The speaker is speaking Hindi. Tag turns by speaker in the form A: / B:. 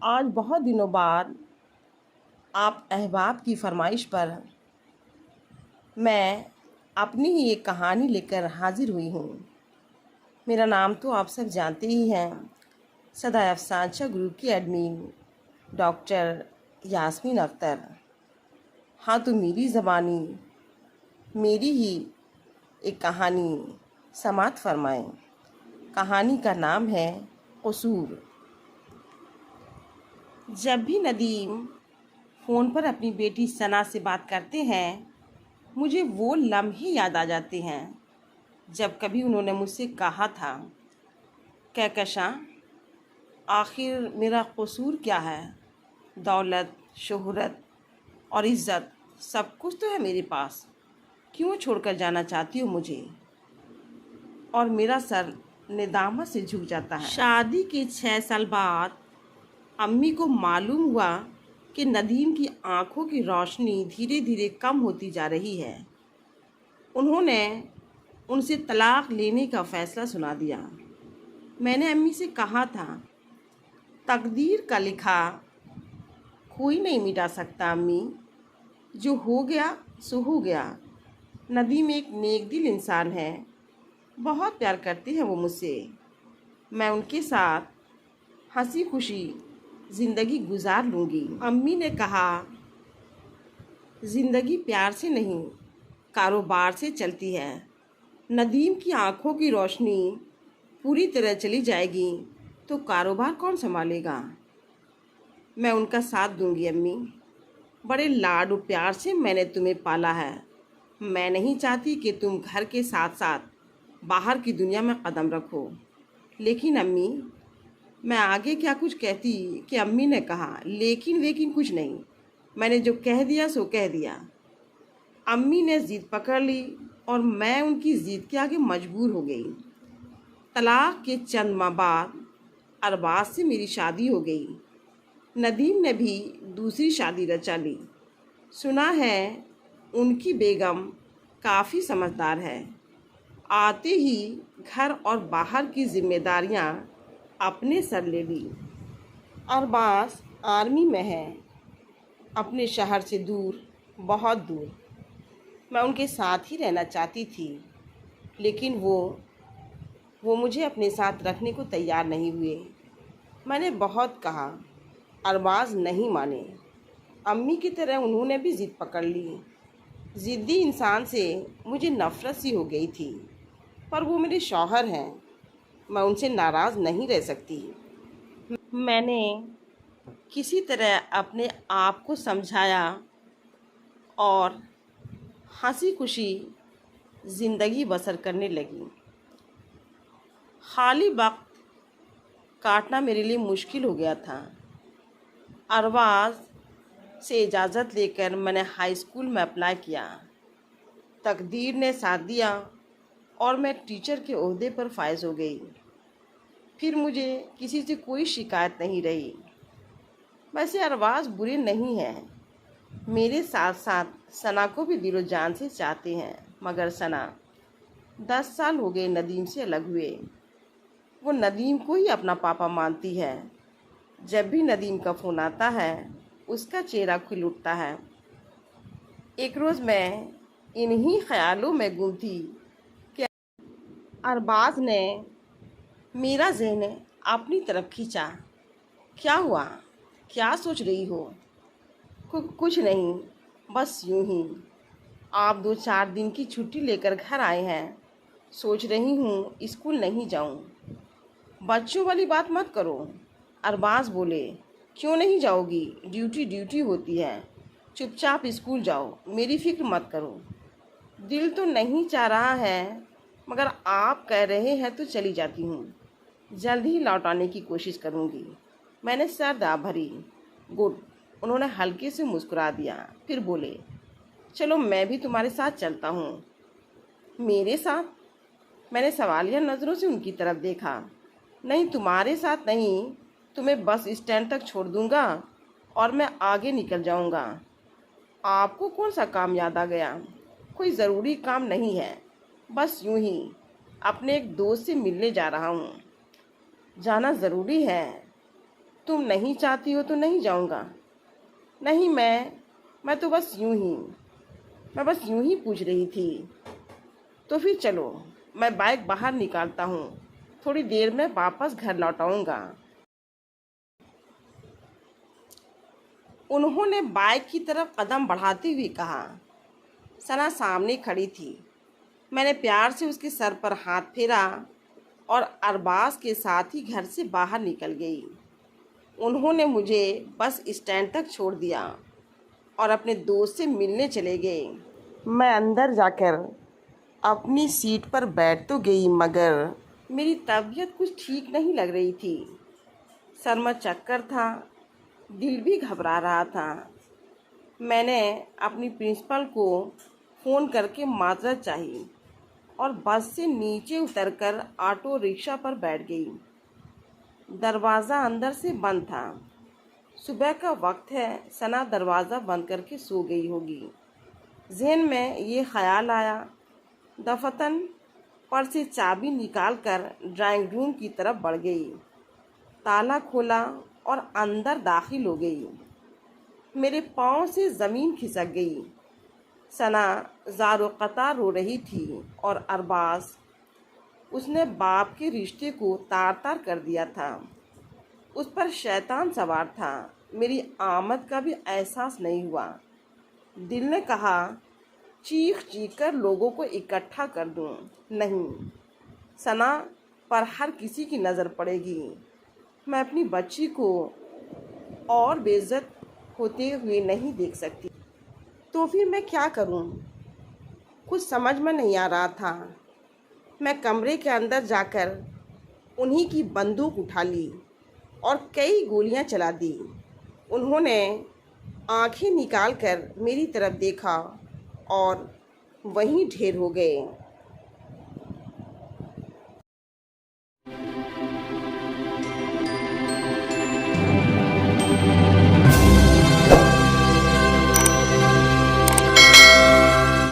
A: आज बहुत दिनों बाद आप अहबाब की फरमाइश पर मैं अपनी ही एक कहानी लेकर हाजिर हुई हूँ। मेरा नाम तो आप सब जानते ही हैं, सदा अफसांचा ग्रुप की एडमिन डॉक्टर यास्मीन अख्तर। हाँ, तो मेरी ज़बानी मेरी ही एक कहानी समात फरमाएं। कहानी का नाम है कसूर। जब भी नदीम फ़ोन पर अपनी बेटी सना से बात करते हैं, मुझे वो लम्हे याद आ जाते हैं जब कभी उन्होंने मुझसे कहा था, कहकशां, आखिर मेरा कसूर क्या है? दौलत, शोहरत और इज़्ज़त सब कुछ तो है मेरे पास, क्यों छोड़कर जाना चाहती हो मुझे? और मेरा सर निदामत से झुक जाता है। शादी के 6 साल बाद अम्मी को मालूम हुआ कि नदीम की आंखों की रोशनी धीरे धीरे कम होती जा रही है। उन्होंने उनसे तलाक लेने का फ़ैसला सुना दिया। मैंने अम्मी से कहा था, तकदीर का लिखा कोई नहीं मिटा सकता अम्मी, जो हो गया सो हो गया। नदीम एक नेक दिल इंसान है, बहुत प्यार करते हैं वो मुझसे। मैं उनके साथ हंसी खुशी ज़िंदगी गुजार लूँगी। अम्मी ने कहा, ज़िंदगी प्यार से नहीं, कारोबार से चलती है। नदीम की आंखों की रोशनी पूरी तरह चली जाएगी तो कारोबार कौन संभालेगा? मैं उनका साथ दूंगी अम्मी। बड़े लाड और प्यार से मैंने तुम्हें पाला है। मैं नहीं चाहती कि तुम घर के साथ साथ बाहर की दुनिया में कदम रखो। लेकिन अम्मी, मैं आगे क्या कुछ कहती कि अम्मी ने कहा, लेकिन कुछ नहीं, मैंने जो कह दिया सो कह दिया। अम्मी ने ज़िद पकड़ ली और मैं उनकी ज़िद के आगे मजबूर हो गई। तलाक के चंद माह बाद अरबाज से मेरी शादी हो गई। नदीम ने भी दूसरी शादी रचा ली। सुना है उनकी बेगम काफ़ी समझदार है। आते ही घर और बाहर की जिम्मेदारियां अपने सर ले ली। अरबाज आर्मी में है, अपने शहर से दूर, बहुत दूर। मैं उनके साथ ही रहना चाहती थी, लेकिन वो मुझे अपने साथ रखने को तैयार नहीं हुए। मैंने बहुत कहा, अरबाज नहीं माने। अम्मी की तरह उन्होंने भी ज़िद पकड़ ली। ज़िद्दी इंसान से मुझे नफ़रत सी हो गई थी, पर वो मेरे शौहर हैं, मैं उनसे नाराज़ नहीं रह सकती। मैंने किसी तरह अपने आप को समझाया और हंसी खुशी ज़िंदगी बसर करने लगी। खाली वक्त काटना मेरे लिए मुश्किल हो गया था। अरबाज से इजाज़त लेकर मैंने हाई स्कूल में अप्लाई किया। तकदीर ने साथ दिया और मैं टीचर के ओहदे पर फायज हो गई। फिर मुझे किसी से कोई शिकायत नहीं रही। वैसे अरबाज बुरे नहीं हैं, मेरे साथ साथ सना को भी दिलो जान से चाहते हैं, मगर सना 10 साल हो गए नदीम से अलग हुए। वो नदीम को ही अपना पापा मानती है। जब भी नदीम का फ़ोन आता है, उसका चेहरा खिल उठता है। एक रोज़ मैं इन्हीं ख्यालों में गुम थी कि अरबाज ने मेरा ज़हन अपनी तरफ खींचा। क्या हुआ? क्या सोच रही हो? कुछ नहीं, बस यूं ही। आप 2-4 दिन की छुट्टी लेकर घर आए हैं। सोच रही हूँ स्कूल नहीं जाऊँ। बच्चों वाली बात मत करो, अरबाज बोले। क्यों नहीं जाओगी? ड्यूटी होती है। चुपचाप स्कूल जाओ, मेरी फिक्र मत करो। दिल तो नहीं चाह रहा है, मगर आप कह रहे हैं तो चली जाती हूँ। जल्द ही लौट आने की कोशिश करूँगी। मैंने सर दा भरी। गुड। उन्होंने हल्के से मुस्कुरा दिया, फिर बोले, चलो मैं भी तुम्हारे साथ चलता हूँ। मेरे साथ? मैंने सवालिया नज़रों से उनकी तरफ देखा। नहीं, तुम्हारे साथ नहीं, तुम्हें बस स्टैंड तक छोड़ दूँगा और मैं आगे निकल जाऊँगा। आपको कौन सा काम याद आ गया? कोई ज़रूरी काम नहीं है, बस यूं ही अपने एक दोस्त से मिलने जा रहा हूँ। जाना ज़रूरी है? तुम नहीं चाहती हो तो नहीं जाऊंगा। नहीं, मैं तो बस यूं ही पूछ रही थी। तो फिर चलो, मैं बाइक बाहर निकालता हूँ, थोड़ी देर में वापस घर लौट आऊँगा। उन्होंने बाइक की तरफ कदम बढ़ाते हुए कहा। सना सामने खड़ी थी। मैंने प्यार से उसके सर पर हाथ फेरा और अरबाज के साथ ही घर से बाहर निकल गई। उन्होंने मुझे बस स्टैंड तक छोड़ दिया और अपने दोस्त से मिलने चले गए। मैं अंदर जाकर अपनी सीट पर बैठ तो गई, मगर मेरी तबीयत कुछ ठीक नहीं लग रही थी। सर में चक्कर था, दिल भी घबरा रहा था। मैंने अपनी प्रिंसिपल को फ़ोन करके माजरत चाही और बस से नीचे उतरकर ऑटो रिक्शा पर बैठ गई। दरवाज़ा अंदर से बंद था। सुबह का वक्त है, सना दरवाज़ा बंद करके सो गई होगी। ज़हन में ये ख्याल आया। दफतन पर्स से चाबी निकालकर ड्राइंग रूम की तरफ बढ़ गई। ताला खोला और अंदर दाखिल हो गई। मेरे पाँव से ज़मीन खिसक गई। सना ज़ारो कतार रो रही थी और अरबाज, उसने बाप के रिश्ते को तार तार कर दिया था। उस पर शैतान सवार था। मेरी आमद का भी एहसास नहीं हुआ। दिल ने कहा चीख चीख कर लोगों को इकट्ठा कर दूं। नहीं, सना पर हर किसी की नज़र पड़ेगी। मैं अपनी बच्ची को और बेइज्जत होते हुए नहीं देख सकती। तो फिर मैं क्या करूं? कुछ समझ में नहीं आ रहा था। मैं कमरे के अंदर जाकर उन्हीं की बंदूक उठा ली और कई गोलियां चला दी। उन्होंने आंखें निकालकर मेरी तरफ देखा और वहीं ढेर हो गए।